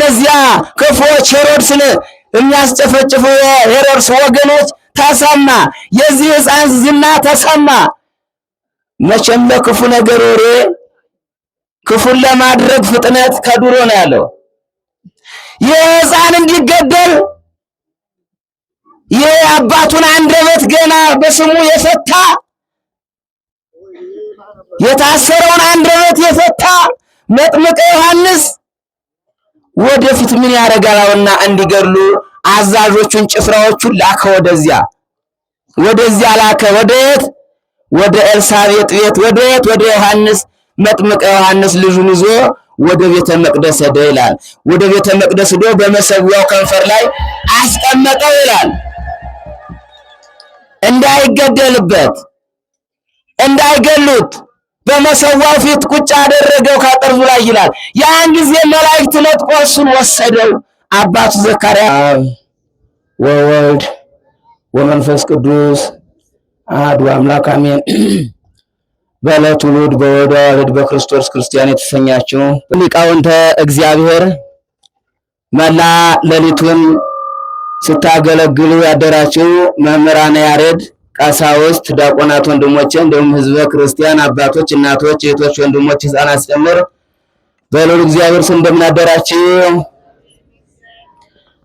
የነዚያ ክፉዎች ሄሮድስን የሚያስጨፈጭፉ የሄሮድስ ወገኖች ተሰማ። የዚህ ሕፃን ዝና ተሰማ። መቼም ለክፉ ነገር ወሬ ክፉን ለማድረግ ፍጥነት ከድሮ ነው ያለው። ይህ ሕፃን እንዲገደል ይህ አባቱን አንደበት ገና በስሙ የፈታ የታሰረውን አንደበት የፈታ መጥምቀ ዮሐንስ ወደፊት ምን ያደርጋልና እንዲገድሉ አዛዦቹን ጭፍራዎቹን ላከ። ወደዚያ ላከ። ወደየት? ወደ ኤልሳቤጥ ቤት። ወደየት? ወደ ዮሐንስ መጥምቀ ዮሐንስ ልጁን ይዞ ወደ ቤተ መቅደስ ሄደ ይላል። ወደ ቤተ መቅደስ ሄዶ በመሰዊያው ከንፈር ላይ አስቀመጠው ይላል። እንዳይገደልበት እንዳይገሉት በመሰዋው ፊት ቁጭ አደረገው ከጠርዙ ላይ ይላል። ያን ጊዜ መላእክት ነጥቆ እሱን ወሰደው። አባቱ ዘካርያስ ወወልድ ወመንፈስ ቅዱስ አሐዱ አምላክ አሜን። በዕለቱ ውሉድ በወልድ ዋሕድ በክርስቶስ ክርስቲያን የተሰኛችሁ ሊቃውንተ እግዚአብሔር መላ ሌሊቱን ስታገለግሉ ያደራችሁ መምህራነ ያሬድ፣ ቀሳውስት፣ ዲያቆናት ወንድሞቼ እንዲሁም ሕዝበ ክርስቲያን አባቶች፣ እናቶች፣ እህቶች፣ ወንድሞች፣ ሕፃናት ጭምር በልዑል እግዚአብሔር ስም እንደምን አደራችሁ?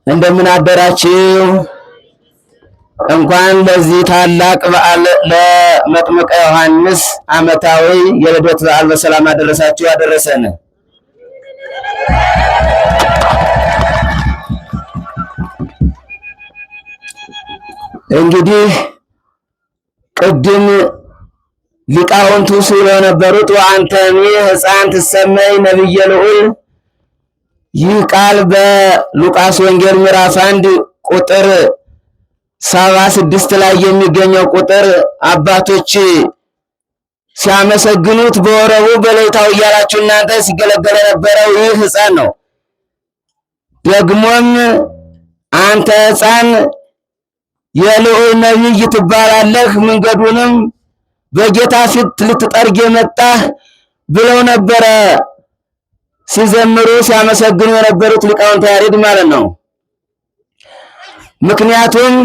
እንደምን አደራችሁ? እንኳን ለዚህ ታላቅ በዓል ለመጥምቀ ዮሐንስ ዓመታዊ የልደት በዓል በሰላም አደረሳችሁ አደረሰን። እንግዲህ ቅድም ሊቃውንቱ ስለነበሩት ወአንተኒ ሕፃን ትሰመይ ነቢየ ልዑል ይህ ቃል በሉቃስ ወንጌል ምዕራፍ 1 ቁጥር 76 ላይ የሚገኘው ቁጥር አባቶች ሲያመሰግኑት በወረቡ በሌሊታው እያላችሁ እናንተ ሲገለገል የነበረው ይህ ሕፃን ነው። ደግሞም አንተ ሕፃን የልዑል ነቢይ ትባላለህ፣ መንገዱንም በጌታ ፊት ልትጠርግ የመጣህ ብለው ነበረ ሲዘምሩ ሲያመሰግኑ የነበሩት ሊቃውንተ ያሬድ ማለት ነው። ምክንያቱም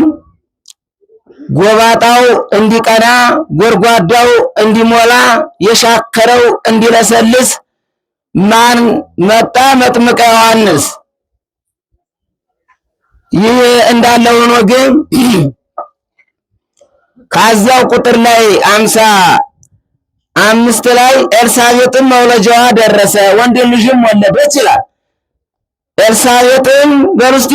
ጎባጣው እንዲቀና፣ ጎርጓዳው እንዲሞላ፣ የሻከረው እንዲለሰልስ ማን መጣ? መጥምቀ ዮሐንስ። ይህ እንዳለ ሆኖ ግን ከዚያው ቁጥር ላይ 55 ላይ ኤልሳቤጥም መውለጃዋ ደረሰ ወንድ ልጅም ወለደች ይላል። ኤልሳቤጥም በርስቲ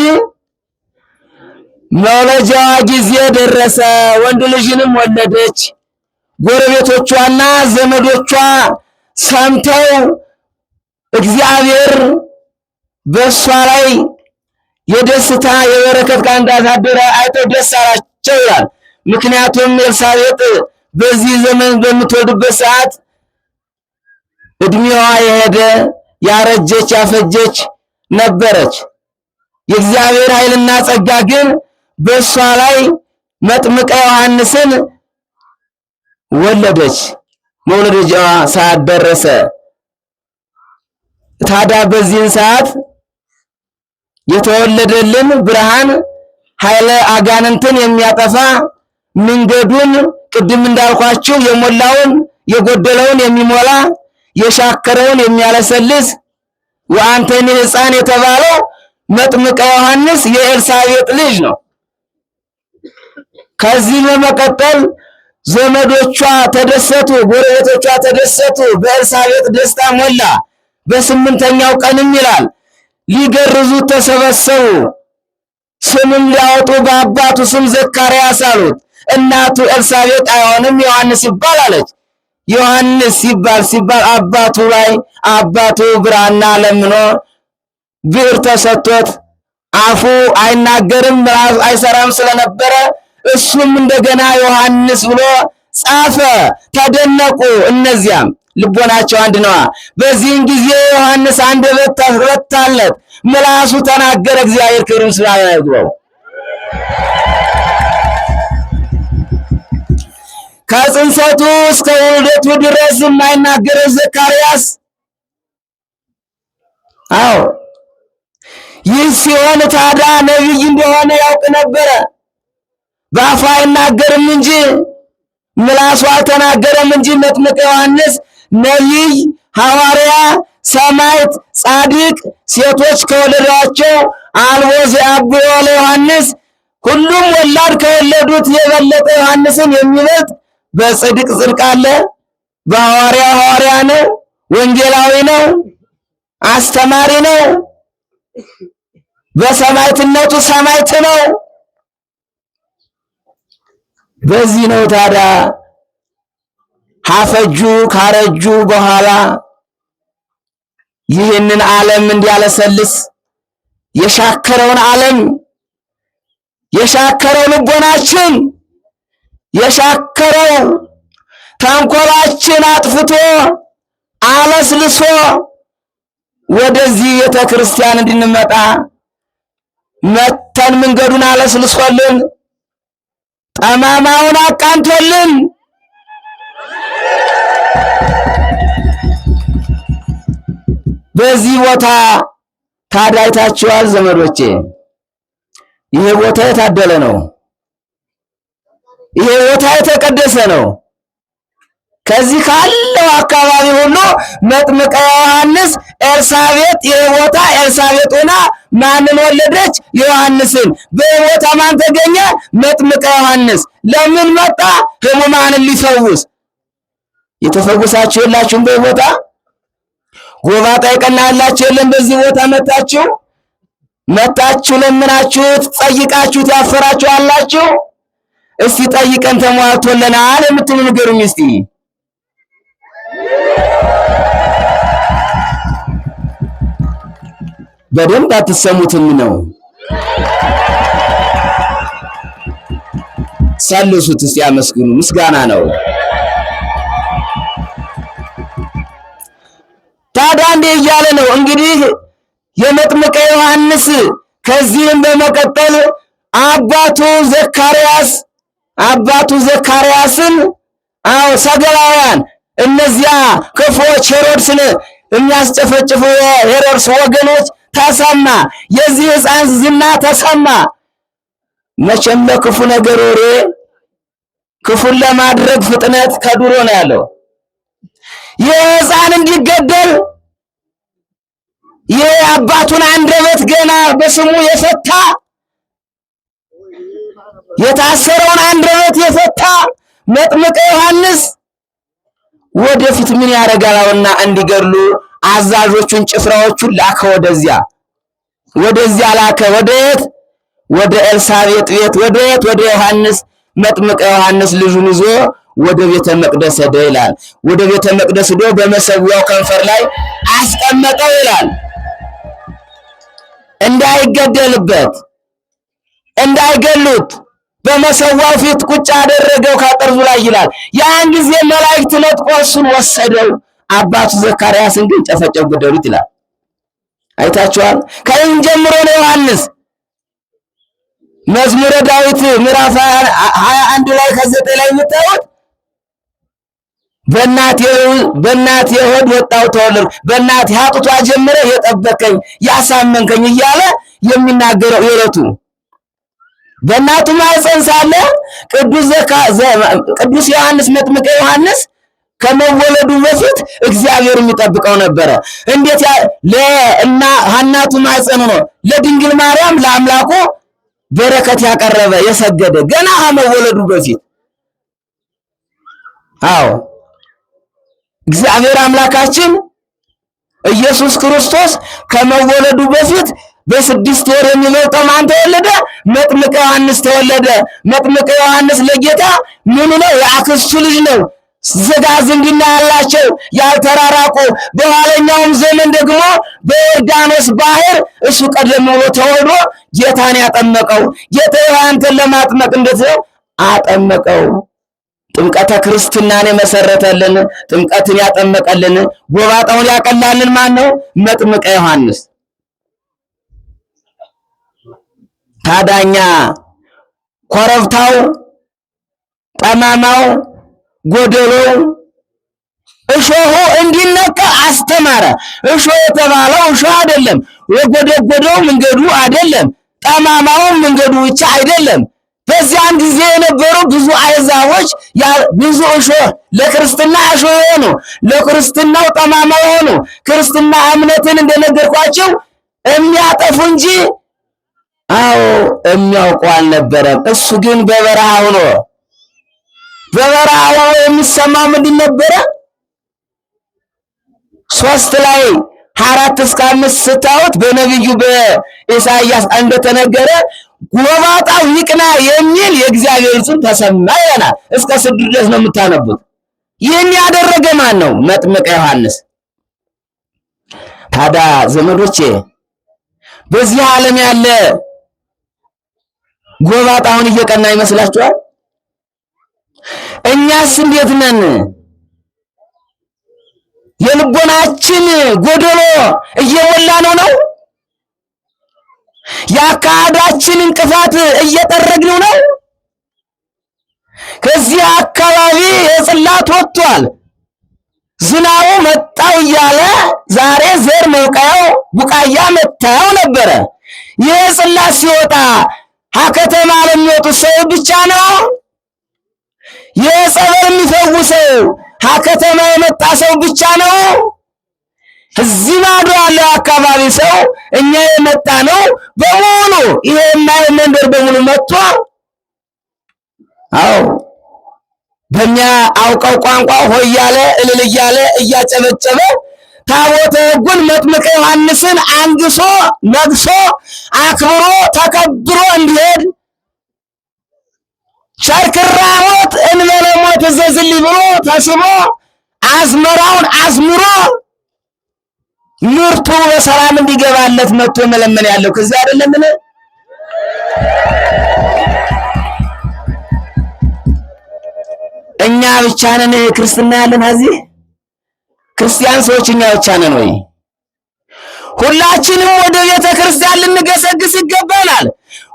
መውለጃዋ ጊዜ ደረሰ ወንድ ልጅንም ወለደች። ጎረቤቶቿና ዘመዶቿ ሰምተው እግዚአብሔር በሷ ላይ የደስታ የበረከት ቃል እንዳሳደረ አይተው ደስ አላቸው ይላል። ምክንያቱም ኤልሳቤጥ በዚህ ዘመን በምትወልድበት ሰዓት እድሜዋ የሄደ ያረጀች ያፈጀች ነበረች። የእግዚአብሔር ኃይልና ጸጋ ግን በሷ ላይ መጥምቀ ዮሐንስን ወለደች። መውለጃዋ ሰዓት ደረሰ። ታዲያ በዚህን ሰዓት የተወለደልን ብርሃን ኃይለ አጋንንትን የሚያጠፋ መንገዱን ቅድም እንዳልኳችሁ የሞላውን የጎደለውን የሚሞላ የሻከረውን የሚያለሰልስ ወአንተኒ ሕፃን የተባለው መጥምቀ ዮሐንስ የኤልሳቤጥ ልጅ ነው። ከዚህ በመቀጠል ዘመዶቿ ተደሰቱ፣ ጎረቤቶቿ ተደሰቱ። በኤልሳቤጥ ደስታ ሞላ። በስምንተኛው ቀንም ይላል ሊገርዙት ተሰበሰቡ። ስምም ሊያወጡ በአባቱ ስም ዘካርያስ አሉት። እናቱ ኤልሳቤጥ አይሆንም ዮሐንስ ይባል አለች። ዮሐንስ ሲባል አባቱ ላይ አባቱ ብራና ለምኖ ብዕር ተሰጥቶት አፉ አይናገርም አይሰራም ስለነበረ እሱም እንደገና ዮሐንስ ብሎ ጻፈ። ተደነቁ። እነዚያም ልቦናቸው አንድ ነዋ። በዚህን ጊዜ ዮሐንስ አንደበት ተፈታለት፣ ምላሱ ተናገረ። እግዚአብሔር ክብር ምስጋና ይግባው። ከጽንሰቱ እስከ ውልደቱ ድረስ የማይናገረው ዘካርያስ ሲሆን ታዲያ ነቢይ እንደሆነ ያውቅ ነበረ። በአፉ አይናገርም እንጂ ምላሱ አልተናገረም እንጂ መጥምቀ ዮሐንስ ነቢይ፣ ሐዋርያ፣ ሰማዕት፣ ጻድቅ ሴቶች ከወለዷቸው አልቦ ዘአብዮ ለዮሐንስ ሁሉም ወላድ ከወለዱት የበለጠ ዮሐንስን የሚበልጥ በጽድቅ ጽድቅ አለ። በሐዋርያ ሐዋርያ ነው፣ ወንጌላዊ ነው፣ አስተማሪ ነው። በሰማዕትነቱ ሰማዕት ነው። በዚህ ነው ታዲያ ሀፈጁ ካረጁ በኋላ ይህንን ዓለም እንዲያለሰልስ የሻከረውን ዓለም የሻከረው ልቦናችን የሻከረው ተንኮላችን አጥፍቶ አለስልሶ ወደዚህ ቤተ ክርስቲያን እንድንመጣ መተን መንገዱን አለስልሶልን ጠማማውን አቃንቶልን በዚህ ቦታ ታዳይታችኋል ዘመዶቼ። ይሄ ቦታ የታደለ ነው። ይሄ ቦታ የተቀደሰ ነው። ከዚህ ካለው አካባቢ ሁሉ መጥምቀ ዮሐንስ ኤልሳቤጥ ይሄ ቦታ ኤልሳቤጥ ሆና ማንን ወለደች? ዮሐንስን። በቦታ ማን ተገኘ? መጥምቀ ዮሐንስ። ለምን መጣ? ሕሙማንን ሊፈውስ። የተፈወሳችሁ የላችሁም? በቦታ ጎባጣ የቀናላችሁ የለም? በዚህ ቦታ መታችሁ ለምናችሁት ጠይቃችሁት ያፈራችሁ አላችሁ? እስቲ ጠይቀን ተሟልቶልናል የምትሉ ንገሩኝ እስቲ። በደንብ አትሰሙትም ነው። ሰልሱት እስቲ አመስግኑ። ምስጋና ነው። ታዲያ እንደ እያለ ነው እንግዲህ የመጥምቀ ዮሐንስ ከዚህም በመቀጠል አባቱ ዘካርያስን ሰገላውያን እነዚያ ክፉዎች ሄሮድስን የሚያስጨፈጭፉ የሄሮድስ ወገኖች ተሰማ። የዚህ ሕፃን ዝና ተሰማ። መቼም ለክፉ ነገር ወሬ ክፉን ለማድረግ ፍጥነት ከዱሮ ነው ያለው። ይህ ሕፃን እንዲገደል ይህ አባቱን አንደበት ገና በስሙ የፈታ የታሰረውን አንደበት የፈታ መጥምቀ ዮሐንስ ወደፊት ምን ያደርጋልና እንዲገድሉ አዛዦቹን ጭፍራዎቹን ላከ። ወደዚያ ላከ። ወደየት? ወደ ኤልሳቤጥ ቤት። ወደየት? ወደ ዮሐንስ መጥምቀ ዮሐንስ ልጁን ይዞ ወደ ቤተ መቅደስ ሄደ ይላል። ወደ ቤተ መቅደስ ሄዶ በመሰዊያው ከንፈር ላይ አስቀመጠው ይላል። እንዳይገደልበት እንዳይገሉት በመሰዊያው ፊት ቁጭ አደረገው ከጠርዙ ላይ ይላል። ያን ጊዜ መላእክት ነጥቆ እሱን ወሰደው። አባቱ ዘካርያስን ግን ጨፈጨፉ፣ ገደሉት ይላል። አይታችኋል። ከይህን ጀምሮ ነው ዮሐንስ መዝሙረ ዳዊት ምዕራፍ 21 ላይ ከ9 ላይ የምታዩት በእናቴ ሆድ ወጣሁ ተወለድኩ፣ በእናቴ ሀጡቷ ጀምረህ የጠበከኝ ያሳመንከኝ እያለ የሚናገረው የዕለቱ በእናቱ ማኅፀን ሳለ ቅዱስ ዮሐንስ መጥምቀ ዮሐንስ ከመወለዱ በፊት እግዚአብሔር የሚጠብቀው ነበረ። እንዴት ለእና ሐናቱ ማኅፀን ሆኖ ለድንግል ማርያም ለአምላኩ በረከት ያቀረበ የሰገደ ገና ከመወለዱ በፊት። አዎ እግዚአብሔር አምላካችን ኢየሱስ ክርስቶስ ከመወለዱ በፊት በ6 ወር የሚመጣው ማን ተወለደ? መጥምቀ ዮሐንስ ተወለደ። መጥምቀ ዮሐንስ ለጌታ ምን ነው? የአክስቱ ልጅ ነው። ስጋ ዝምድና ያላቸው ያልተራራቁ። በኋለኛውም ዘመን ደግሞ በዮርዳኖስ ባህር እሱ ቀደም ብሎ ተወልዶ ጌታን ያጠመቀው። ጌታ ዮሐንስን ለማጥመቅ እንዴት ነው አጠመቀው? ጥምቀተ ክርስትናን የመሰረተልን ጥምቀትን ያጠመቀልን ጎባጣውን ያቀላልን ማን ነው? መጥምቀ ዮሐንስ። ታዳኛ ኮረብታው፣ ጠማማው፣ ጎደሎው እሾሁ እንዲነቀል አስተማረ። እሾህ የተባለው እሾህ አይደለም፣ የጎደጎደው መንገዱ አይደለም፣ ጠማማው መንገዱ ብቻ አይደለም። በዚያን ጊዜ የነበሩ ብዙ አሕዛቦች ብዙ እሾህ ለክርስትና እሾህ ሆኑ፣ ለክርስትናው ጠማማ ሆኑ። ክርስትና እምነትን እንደነገርኳቸው የሚያጠፉ እንጂ አዎ የሚያውቁ አልነበረም። እሱ ግን በበረሃ ሆኖ የሚሰማው ምንድን ነበረ? 3 ላይ 4 እስከ 5 ስታዩት በነቢዩ በኢሳይያስ እንደተነገረ ጎባጣው ይቅና የሚል የእግዚአብሔር ጽን ተሰማ ይላል። እስከ 6 ድረስ ነው የምታነቡት። ይህን ያደረገ ማን ነው? መጥምቀ ዮሐንስ። ታዲያ ዘመዶቼ በዚህ ዓለም ያለ ጎባጣውን እየቀና ይመስላችኋል? እኛስ እንዴት ነን? የልቦናችን ጎደሎ እየሞላ ነው? የአካዳችን እንቅፋት እየጠረግነው ነው? ከዚህ አካባቢ የጽላት ወጥቷል። ዝናቡ መጣው እያለ ዛሬ ዘር መውቃያው ቡቃያ መታው ነበረ። ይህ ጽላት ሲወጣ ከተማ ለሚወጡ ሰው ብቻ ነው? የጸበል የሚፈውሰው ከተማ የመጣ ሰው ብቻ ነው? እዚህ ማዶ ያለው አካባቢ ሰው እኛ የመጣ ነው በሙሉ ይሄና መንደር በሙሉ መጥቶ አዎ በእኛ አውቀው ቋንቋ ሆያለ እልል እያለ እያጨበጨበ ታቦተ ሕጉን መጥምቀ ዮሐንስን አንግሶ ነግሶ አክብሮ ተከብሮ እንዲሄድ ሸርክራሞት እንበለሞት ዘዝልይ ብሎ ተስቦ አዝመራውን አዝምሮ ምርቱ በሰላም እንዲገባለት መጥቶ መለመን ያለው ከዚህ አይደለምን? እኛ ብቻ ነን ክርስትና ያለን? እዚህ ክርስቲያን ሰዎች እኛ ብቻ ነን ወይ? ሁላችንም ወደ ቤተ ክርስቲያን ልንገሰግስ ይገባናል።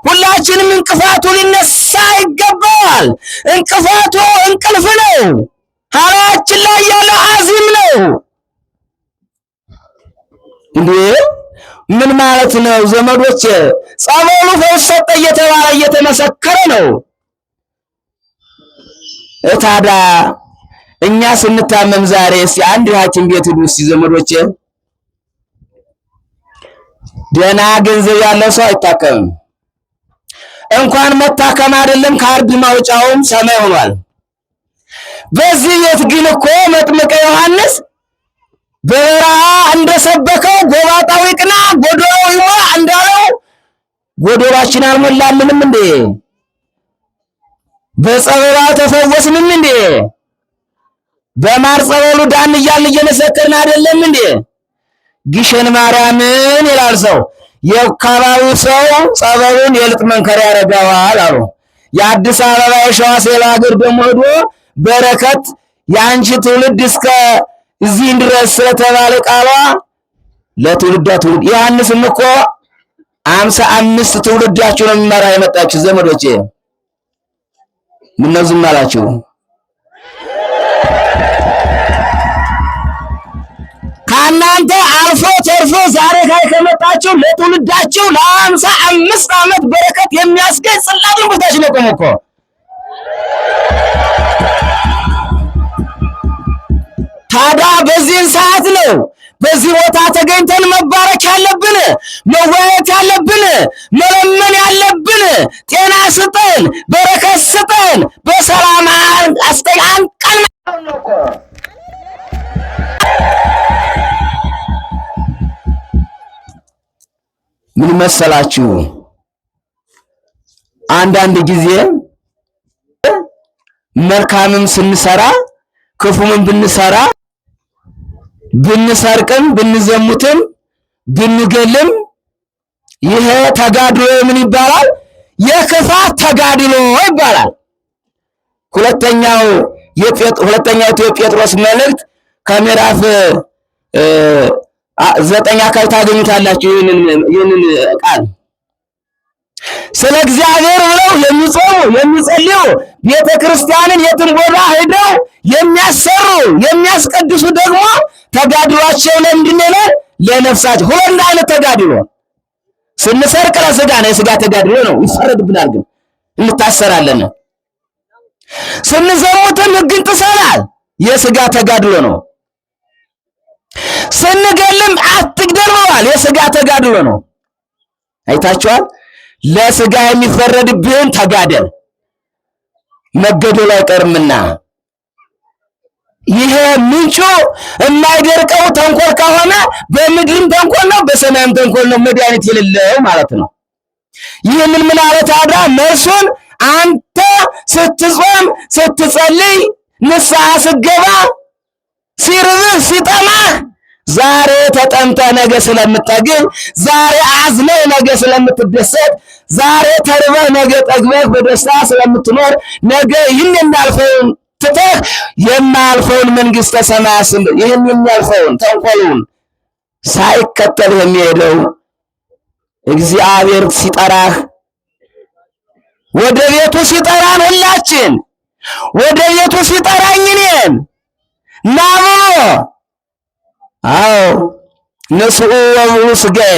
ሁላችንም እንቅፋቱ ሊነሳ ይገባል። እንቅፋቱ እንቅልፍ ነው። ሐራችን ላይ ያለው አዚም ነው። እንዴ ምን ማለት ነው ዘመዶች? ጸበሉ ፈውስ ሰጠ እየተባለ እየተመሰከረ ነው። ታዲያ እኛ ስንታመም ዛሬ እስቲ አንድ ሐኪም ቤት ሂዱ እስቲ ዘመዶች። ደህና ገንዘብ ያለው ሰው አይታከምም። እንኳን መታከም አይደለም ካርድ ማውጫውም ሰማይ ሆኗል። በዚህ ቤት ግን እኮ መጥምቀ ዮሐንስ በበረሃ እንደሰበከው ጎባጣው ይቅና ጎዶሎው ይሞላ እንዳለው ጎዶሏችን አልሞላልንም እንዴ? በጸበሉ ተፈወስንም እንዴ? በማር ጸበሉ ዳን እያልን እየመሰከርን አይደለም እንዴ? ግሸን ማርያምን ይላል ሰው። የአካባቢው ሰው ጸበሉን የልጥ መንከሪያ ያደርገዋል አሉ። የአዲስ አበባ የሸዋ ሴላ ሀገር ደግሞ ሄዶ በረከት ያንቺ ትውልድ እስከ እዚህ ድረስ ስለተባለ ቃሏ ለትውልዳ ትውልድ ዮሐንስም እኮ 55 ትውልዳችሁ ነው የሚመራ የመጣችሁ ዘመዶቼ። ምን ዝም አላችሁ? ከእናንተ አልፎ ተርፎ ዛሬ ላይ ከመጣችሁ ለትውልዳችሁ ለ55 ዓመት በረከት የሚያስገኝ ጽላቱን ቦታች ነው ቆሞ እኮ። ታዲያ በዚህን ሰዓት ነው በዚህ ቦታ ተገኝተን መባረክ ያለብን፣ መወያየት ያለብን፣ መለመን ያለብን። ጤና ስጠን፣ በረከት ስጠን፣ በሰላም አስተያንቀን ነው እኮ። ምን መሰላችሁ? አንዳንድ ጊዜ መልካምም ስንሰራ ክፉም ብንሰራ ብንሰርቅም ብንዘሙትም ብንገልም ይሄ ተጋድሎ ምን ይባላል? የክፋት ተጋድሎ ይባላል። ሁለተኛው ጴጥሮስ መልእክት ከምዕራፍ 9 አካባቢ ታገኙታላችሁ። ይህንን ቃል ስለ እግዚአብሔር ብለው የሚጾሙ የሚጸልዩ ቤተክርስቲያንን የትም ቦታ ሄደው የሚያሰሩ የሚያስቀድሱ ደግሞ ተጋድሏቸው ለምንድን ነው? ለነፍሳቸው። ሁለት አይነት ተጋድሎ ስንሰርቅ ለስጋ ነው፣ የስጋ ተጋድሎ ነው፣ ይፈረድብናል፣ ግን እንታሰራለን። ስንዘሙትም ሕግን ጥሰናል፣ የስጋ ተጋድሎ ነው። ስንገልም አትግደል ብሏል፣ የስጋ ተጋድሎ ነው። አይታችኋል። ለስጋ የሚፈረድብህን ተጋደል፣ መገደሉ አይቀርምና። ይሄ ምንጩ የማይደርቀው ተንኮል ከሆነ በምድርም ተንኮል ነው፣ በሰማይም ተንኮል ነው፣ መድኃኒት የሌለው ማለት ነው። ይህንን ምን አለ ታዲያ? መልሱን አንተ ስትጾም ስትጸልይ ንስሐ ስትገባ ሲርብህ ሲጠማህ ዛሬ ተጠምተህ ነገ ስለምትጠግብ፣ ዛሬ አዝነህ ነገ ስለምትደሰት፣ ዛሬ ተርበህ ነገ ጠግበህ በደስታ ስለምትኖር፣ ነገ ይህን የሚያልፈውን ትተህ የማያልፈውን መንግሥተ ሰማያት ይህን የሚያልፈውን ተንኮሉን ሳይከተል የሚሄደው እግዚአብሔር ሲጠራህ ወደ ቤቱ ሲጠራን ሁላችን ወደ ቤቱ ሲጠራኝ እኔን ና ብሎ አዎ ንስኡ ወብሉ ሥጋዬ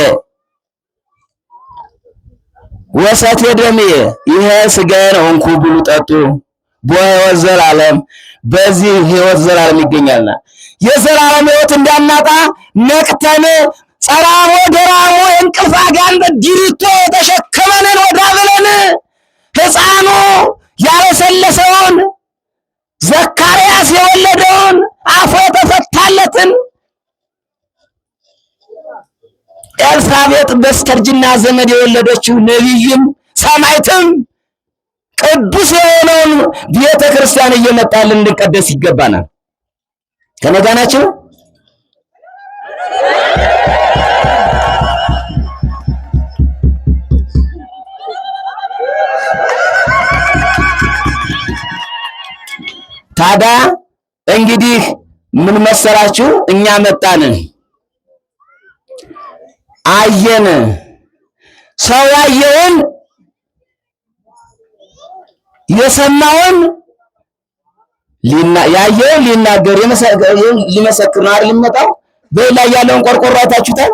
ወሰትየ ደምዬ፣ ይሄ ሥጋዬ ነው፣ እንኩ ብሉ ጠጡ፣ በሕይወት ዘላለም በዚህ ሕይወት ዘላለም ይገኛልና የዘላለም ሕይወት እንዳናጣ ነቅተን ጸራሞ ደራሞ እንቅልፍ አጋንንት ዲሪቶ የተሸከመንን ወዳ ብለን ሕፃኑ ያለሰለሰውን ዘካርያስ የወለደውን አፉ የተፈታለትን ኤልሳቤጥ በስተርጅና ዘመድ የወለደችው ነቢይም ሰማዕትም ቅዱስ የሆነውን ቤተ ክርስቲያን እየመጣልን እንድንቀደስ ይገባናል። ከነጋ ናችሁ? ታዲያ እንግዲህ ምን መሰላችሁ? እኛ መጣንን አየን፣ ሰው ያየውን የሰማውን ያየውን ሊናገር ሊመሰክር ነው አይደል? የሚመጣው በላይ ያለውን ቆርቆሮ አይታችሁታል።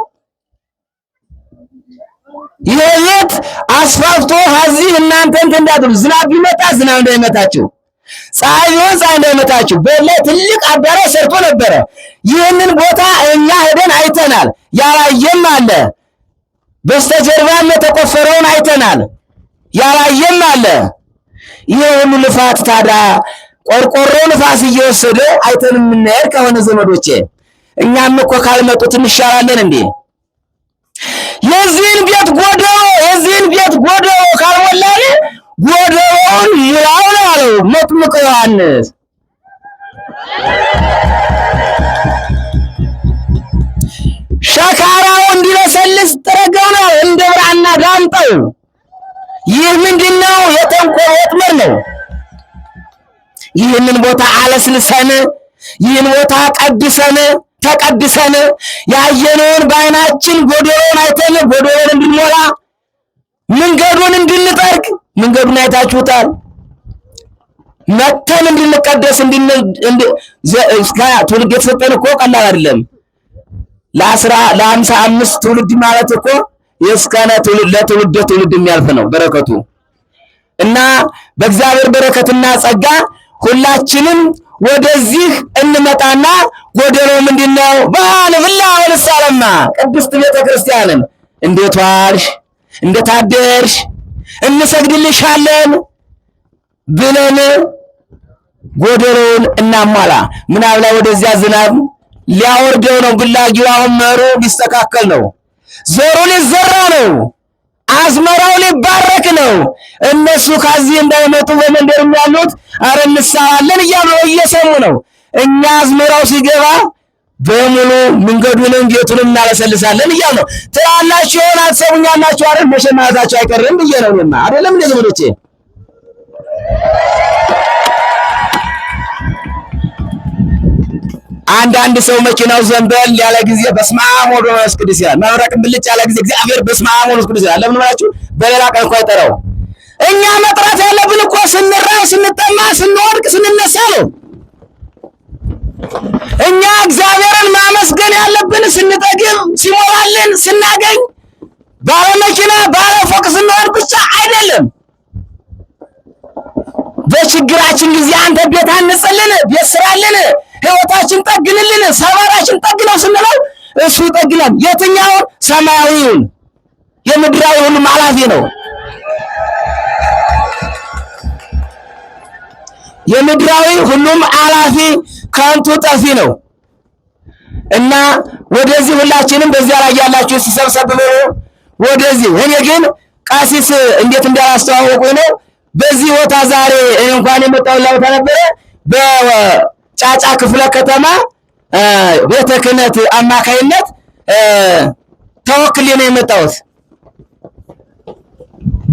ይሄ ቤት አስፋፍቶ እዚህ እናንተን እንዳትሉ፣ ዝናብ ቢመጣ ዝናብ እንዳይመታችሁ፣ ፀሐይ ቢሆን ፀሐይ እንዳይመታችሁ በላይ ትልቅ አዳራሽ ሰርቶ ነበረ። ይህንን ቦታ እኛ ሄደን አይተናል። ያላየም አለ። በስተጀርባም የተቆፈረውን አይተናል። ያላየም አለ። ይሄ ሁሉ ልፋት ታዲያ ቆርቆሮ ንፋስ እየወሰደ አይተን የምናየር ከሆነ ዘመዶቼ እኛም እኮ ካልመጡት እንሻላለን እንዴ? የዚህን ቤት ጎደሎ ካልሞላን ጎደሎውን ይላው ነው አለው መጥምቁ ዮሐንስ። ሸካራው እንዲለሰልስ ጥረገው ነው እንደ ብራና ዳምጠው። ይህ ምንድነው? የተንኮል ወጥመድ ነው። ይህንን ቦታ አለስልሰን፣ ይህን ቦታ ቀድሰን ተቀድሰን ያየነውን በዓይናችን ጎደሎውን አይተን ጎደሎውን እንድንሞላ መንገዱን እንድንጠርግ፣ መንገዱን አይታችሁታል። መተን እንድንቀደስ ትውልድ የተሰጠን እኮ ቀላል አይደለም። ለ55 ትውልድ ማለት እኮ የስካና ለትውልድ የሚያልፍ ነው በረከቱ። እና በእግዚአብሔር በረከትና ጸጋ ሁላችንም ወደዚህ እንመጣና ጎደሎ ምንድነው? ባል ብላ ወልሳለማ ቅድስት ቤተ ክርስቲያንን እንዴት ዋልሽ፣ እንዴት አደርሽ፣ እንሰግድልሻለን ብለን ጎደሎውን እናሟላ። ምናብላ ወደዚያ ዝናብ ሊያወርደው ነው። ግላጊው አሁን መሩ ሊስተካከል ነው። ዘሩ ሊዘራ ነው። አዝመራው ሊባረክ ነው። እነሱ ከዚህ እንዳይመጡ በመንደር ያሉት አረ እንሳዋለን እያሉ እየሰሙ ነው። እኛ አዝመራው ሲገባ በሙሉ መንገዱንም ቤቱንም እናለሰልሳለን እያሉ ነው። ትላላችሁ ይሆናል ሰሙኛላችሁ አይደል? መሸማታችሁ አይቀርም ብዬ ነው እና አይደለም እንደ ዘመዶቼ አንዳንድ ሰው መኪናው ዘንበል ያለ ጊዜ በስመ አብ ወወልድ ወመንፈስ ቅዱስ ይላል። መብረቅ ብልጭ ያለ ጊዜ እግዚአብሔር በስመ አብ ወወልድ ወመንፈስ ቅዱስ ይላል። ለምን ማለት በሌላ ቀን እንኳን አይጠራው። እኛ መጥራት ያለብን እኮ ስንራብ፣ ስንጠማ፣ ስንወድቅ፣ ስንነሳ ነው። እኛ እግዚአብሔርን ማመስገን ያለብን ስንጠግብ፣ ሲሞላልን፣ ስናገኝ፣ ባለ መኪና ባለ ፎቅ ስንሆን ብቻ አይደለም። በችግራችን ጊዜ አንተ ቤት አንጽልን፣ ቤት ስራልን፣ ህይወታችን ጠግንልን፣ ሰፈራችን ጠግነው ስንለው እሱ ይጠግናል። የትኛውን? ሰማያዊውን። የምድራዊ ሁሉም ኃላፊ ነው። የምድራዊ ሁሉም ኃላፊ ከንቱ ጠፊ ነው እና ወደዚህ ሁላችንም በዚያ ላይ ያላችሁ ሲሰብሰብ ብሎ ወደዚህ። እኔ ግን ቀሲስ እንዴት እንዳላስተዋወቁኝ ነው። በዚህ ቦታ ዛሬ እንኳን የመጣሁት ቦታ ነበረ። በጫጫ ክፍለ ከተማ ቤተ ክህነት አማካይነት ተወክሌ ነው የመጣሁት።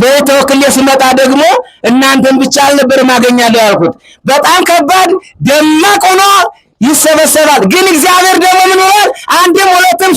በተወክሌ ስመጣ ደግሞ እናንተን ብቻ አልነበር ማገኛለሁ ያልኩት። በጣም ከባድ ደማቅ ሆኖ ይሰበሰባል። ግን እግዚአብሔር ደግሞ ምን ይላል? አንድም ሁለትም